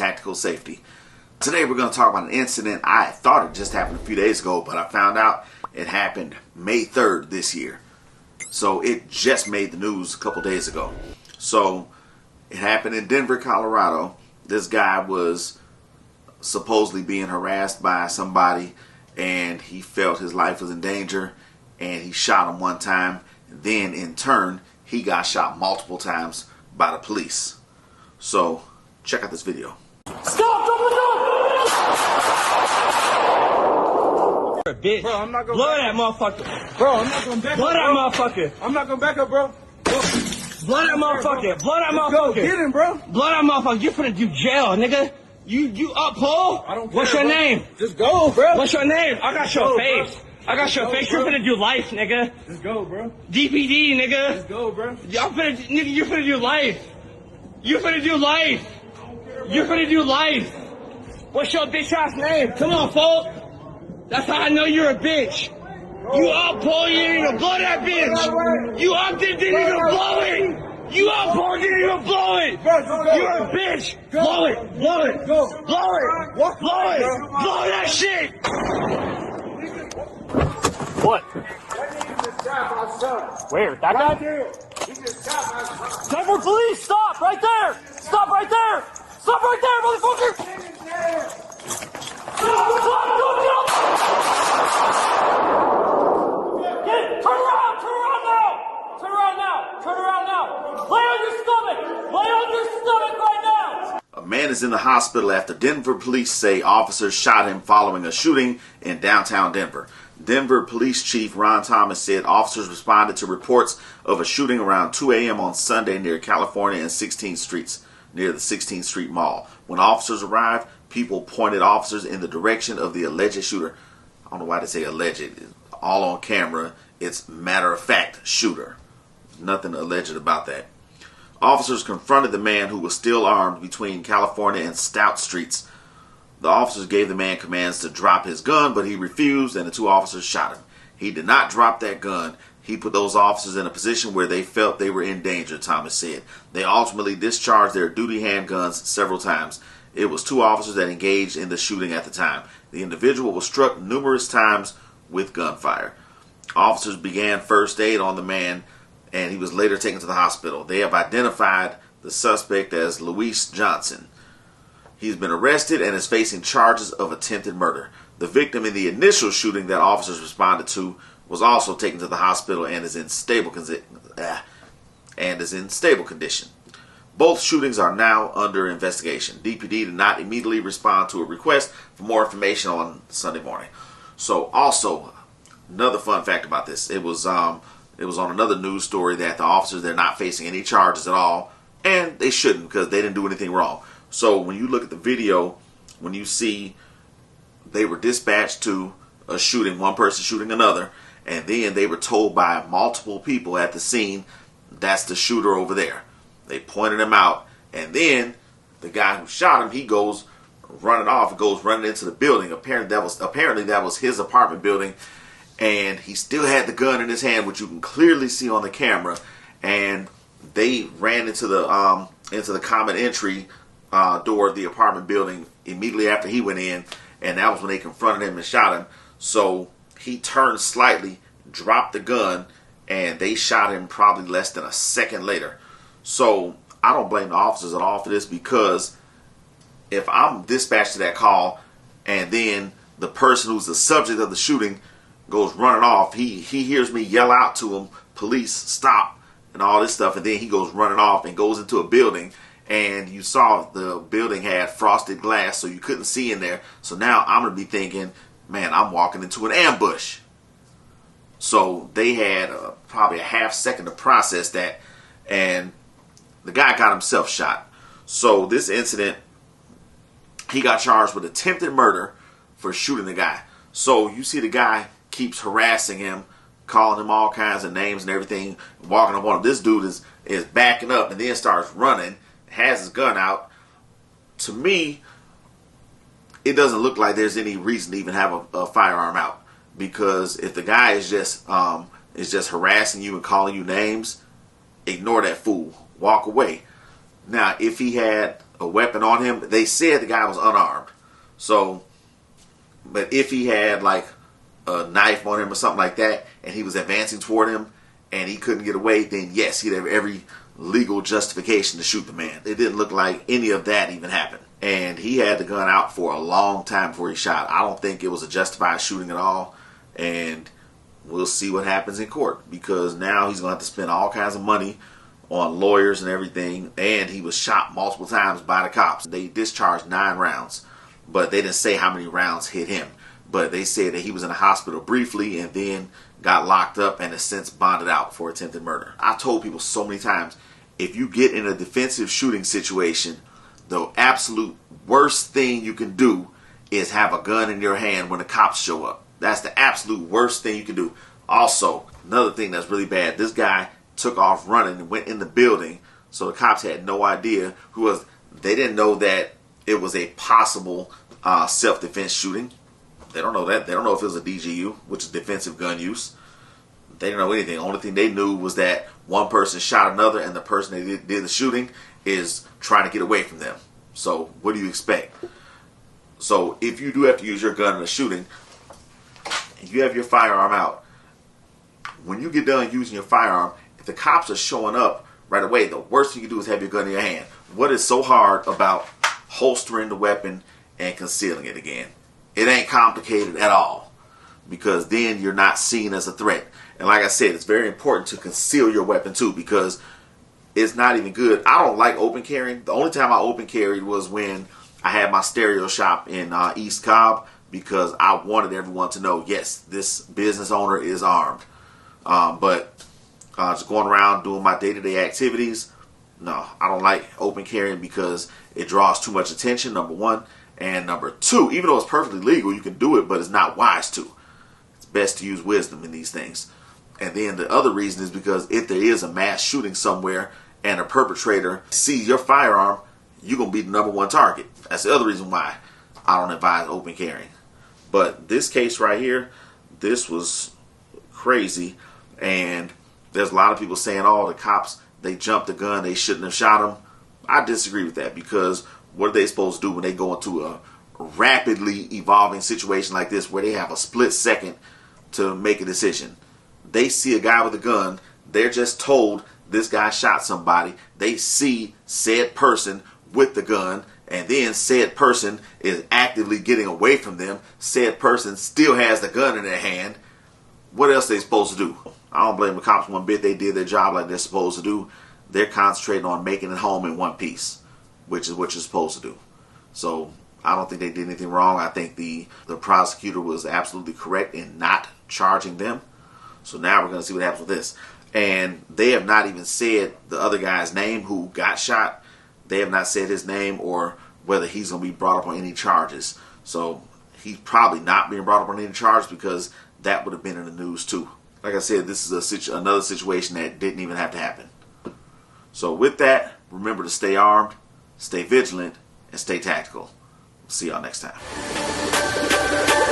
tactical safety. Today we're going to talk about an incident I thought it just happened a few days ago, but I found out it happened May 3rd this year. So it just made the news a couple days ago. So it happened in Denver, Colorado. This guy was supposedly being harassed by somebody, and he felt his life was in danger, and he shot him one time. Then in turn, he got shot multiple times by the police. So check out this video. Stop! Drop the gun! Bitch. Bro, I'm not gonna blow that motherfucker. Bro, I'm not gonna back blow up. Blow that motherfucker. I'm not gonna back up, bro. Blow that motherfucker. Blow that motherfucker. Go, get him, bro. Blow that motherfucker. You finna do jail, nigga. You up, Paul? I don't care. What's your bro. name? Just go, bro. What's your name? I got your go, face. Bro. I got your face. Bro. You're finna do life, nigga. Just go, bro. DPD, nigga. Just go, bro. Y'all finna, nigga, you finna do life. You finna do life. You finna do life. What's your bitch ass name? Come on, Paul. That's how I know you're a bitch. You up, Paul, you didn't even blow that bitch. You up, didn't even blow it. You up, Paul, didn't even blow it. You're a bitch. Blow it, blow it, blow it, blow it, blow that shit. What? Where? That guy? Denver police, stop right there. Stop right there. Stop right there, motherfucker. Stop. Turn around now! Lay on your stomach! Lay on your stomach right now! A man is in the hospital after Denver police say officers shot him following a shooting in downtown Denver. Denver Police Chief Ron Thomas said officers responded to reports of a shooting around 2 a.m. on Sunday near California and 16th Streets, near the 16th Street Mall. When officers arrived, people pointed officers in the direction of the alleged shooter. I don't know why they say alleged. It's all on camera. It's matter-of-fact shooter. Nothing alleged about that. Officers confronted the man who was still armed between California and Stout Streets. The officers gave the man commands to drop his gun, but he refused, and the two officers shot him. He did not drop that gun. He put those officers in a position where they felt they were in danger, Thomas said. They ultimately discharged their duty handguns several times. It was two officers that engaged in the shooting at the time. The individual was struck numerous times with gunfire. Officers began first aid on the man, and he was later taken to the hospital. They have identified the suspect as Luis Johnson. He's been arrested and is facing charges of attempted murder. The victim in the initial shooting that officers responded to was also taken to the hospital and is in stable condition. Both shootings are now under investigation. DPD did not immediately respond to a request for more information on Sunday morning. So also, another fun fact about this, it was on another news story that the officers, they're not facing any charges at all, and they shouldn't because they didn't do anything wrong. So when you look at the video, when you see they were dispatched to a shooting, one person shooting another, and then they were told by multiple people at the scene, that's the shooter over there. They pointed him out, and then the guy who shot him, he goes running off, goes running into the building. Apparently that was his apartment building, and he still had the gun in his hand, which you can clearly see on the camera. And they ran into the common entry door of the apartment building immediately after he went in, and that was when they confronted him and shot him. So he turned slightly, dropped the gun, and they shot him probably less than a second later. So I don't blame the officers at all for this, because if I'm dispatched to that call and then the person who's the subject of the shooting goes running off, he hears me yell out to him, police, stop, and all this stuff, and then he goes running off and goes into a building, and you saw the building had frosted glass so you couldn't see in there. So now I'm going to be thinking, man, I'm walking into an ambush. So they had probably a half second to process that, and the guy got himself shot. So this incident, he got charged with attempted murder for shooting the guy. So you see the guy keeps harassing him, calling him all kinds of names and everything, walking up on him. This dude is backing up and then starts running, has his gun out. To me, it doesn't look like there's any reason to even have a firearm out, because if the guy is just harassing you and calling you names, ignore that fool. Walk away. Now, if he had a weapon on him. They said the guy was unarmed. So, but if he had like a knife on him or something like that, and he was advancing toward him, and he couldn't get away, then yes, he'd have every legal justification to shoot the man. It didn't look like any of that even happened. And he had the gun out for a long time before he shot. I don't think it was a justified shooting at all. And we'll see what happens in court, because now he's going to have to spend all kinds of money on lawyers and everything. And he was shot multiple times by the cops. They discharged 9 rounds, but they didn't say how many rounds hit him. But they said that he was in the hospital briefly and then got locked up and has since bonded out for attempted murder. I told people so many times, if you get in a defensive shooting situation, the absolute worst thing you can do is have a gun in your hand when the cops show up. That's the absolute worst thing you can do. Also, another thing that's really bad, this guy took off running and went in the building, so the cops had no idea who was. They didn't know that it was a possible self-defense shooting. They don't know that. They don't know if it was a DGU, which is defensive gun use. They didn't know anything. The only thing they knew was that one person shot another, and the person that did the shooting is trying to get away from them. So what do you expect? So if you do have to use your gun in a shooting, and you have your firearm out, when you get done using your firearm, if the cops are showing up right away, the worst thing you can do is have your gun in your hand. What is so hard about holstering the weapon and concealing it again? It ain't complicated at all, because then you're not seen as a threat. And like I said, it's very important to conceal your weapon too, because it's not even good. I don't like open carrying. The only time I open carried was when I had my stereo shop in East Cobb, because I wanted everyone to know, yes, this business owner is armed. But just going around doing my day-to-day activities, no, I don't like open carrying because it draws too much attention, number one. And number two, even though it's perfectly legal, you can do it, but it's not wise to. It's best to use wisdom in these things. And then the other reason is because if there is a mass shooting somewhere and a perpetrator sees your firearm, you're going to be the number one target. That's the other reason why I don't advise open carrying. But this case right here, this was crazy. And there's a lot of people saying, oh, the cops, they jumped the gun, they shouldn't have shot him. I disagree with that, because what are they supposed to do when they go into a rapidly evolving situation like this, where they have a split second to make a decision? They see a guy with a gun. They're just told this guy shot somebody. They see said person with the gun, and then said person is actively getting away from them. Said person still has the gun in their hand. What else are they supposed to do? I don't blame the cops one bit. They did their job like they're supposed to do. They're concentrating on making it home in one piece, which is what you're supposed to do. So I don't think they did anything wrong. I think the prosecutor was absolutely correct in not charging them. So now we're going to see what happens with this. And they have not even said the other guy's name who got shot. They have not said his name or whether he's going to be brought up on any charges. So he's probably not being brought up on any charges, because that would have been in the news too. Like I said, this is another situation that didn't even have to happen. So with that, remember to stay armed, stay vigilant, and stay tactical. See y'all next time.